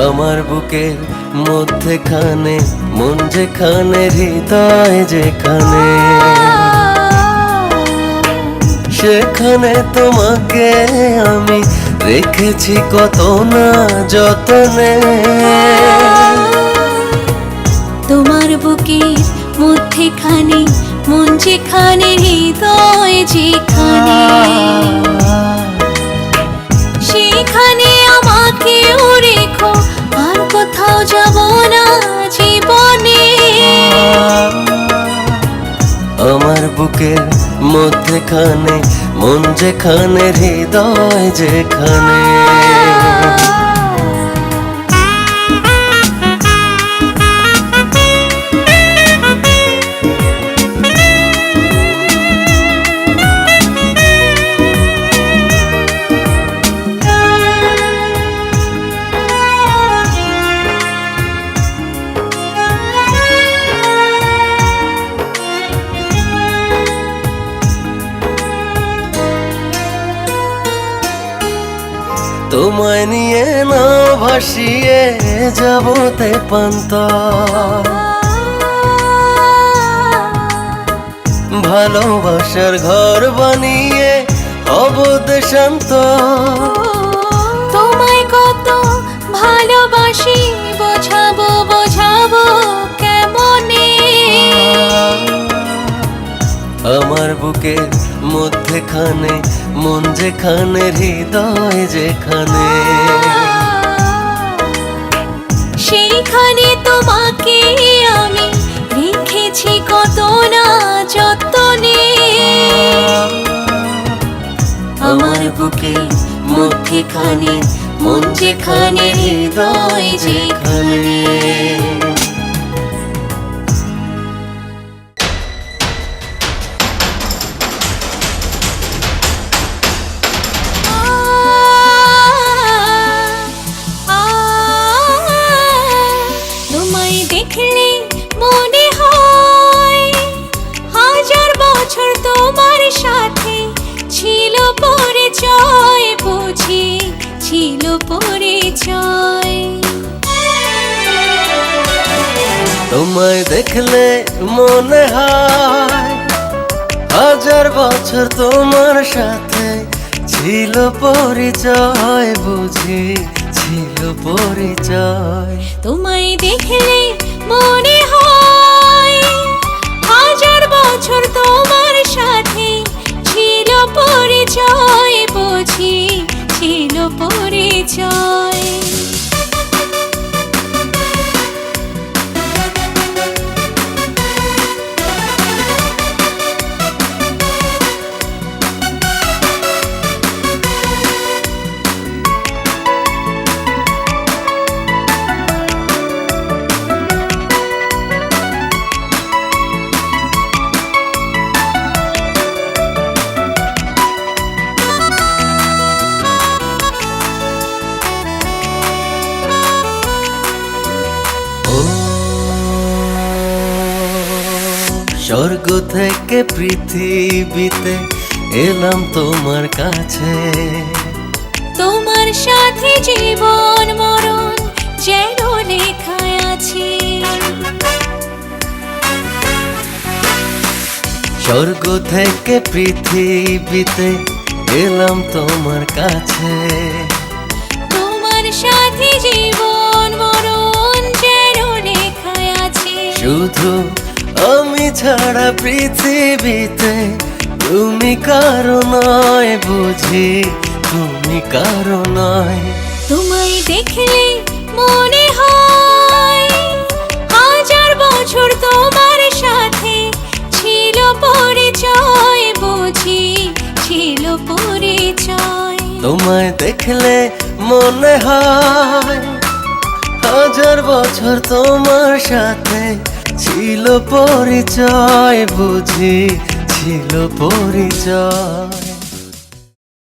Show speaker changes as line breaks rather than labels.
আমার বুকের মধ্যেখানে মন যেখানে হৃদয় যেখানে, সেখানে তোমাকে আমি রেখেছি কত না যতনে।
তোমার বুকের মধ্যেখানে মন যেখানে হৃদয় যেখানে, সেখানে আমাকেও রেখো, আর কোথাও যাব না জীবনে।
আমার বুকের মধ্যেখানে মন যেখানে হৃদয় যেখানে। তোমায় নিয়ে না ভাসিয়ে যাবতে পান্তা, ভালোবাসার ঘর বানিয়ে হব দেশান্ত।
তোমায় কত ভালোবাসি বোঝাবো বোঝাবো কেমনে।
আমার বুকের মধ্যেখানে মন যেখানে হৃদয় যেখানে,
সেইখানে তোমাকে আমি রেখেছি কত না যতনে। আমার বুকের মধ্যেখানে মন যেখানে হৃদয় যেখানে। তোমায় দেখলে মনে হয় হাজার বছর তোমার সাথে ছিল পরিচয়, বুঝি ছিল পরিচয়।
তোমায় দেখলে মনে হয় হাজার বছর তোমার সাথে ছিল পরিচয়, বুঝি ছিল পরিচয়।
তোমায় দেখলে মনে হয় হাজার বছর তোমার সাথে ছিল পরিচয়, বুঝি ছিল পরিচয়।
স্বর্গ থেকে পৃথিবীতে এলাম তোমার কাছে,
তোমার সাথে জীবন মরণ যেন লেখা আছে।
স্বর্গ থেকে পৃথিবীতে এলাম তোমার কাছে,
তোমার সাথে জীবন মরণ যেন লেখা আছে।
শুধু আমি ছাড়া পৃথিবীতে তুমি কারো নয়, বুঝি তুমি কারো নয়।
তোমায় দেখলে মনে হয় হাজার বছর তোমার সাথে ছিল পরিচয়, বুঝি ছিল পরিচয়।
তোমায় দেখলে মনে হয় হাজার বছর তোমার সাথে ছিল পরিচয়, বুঝি ছিল পরিচয়।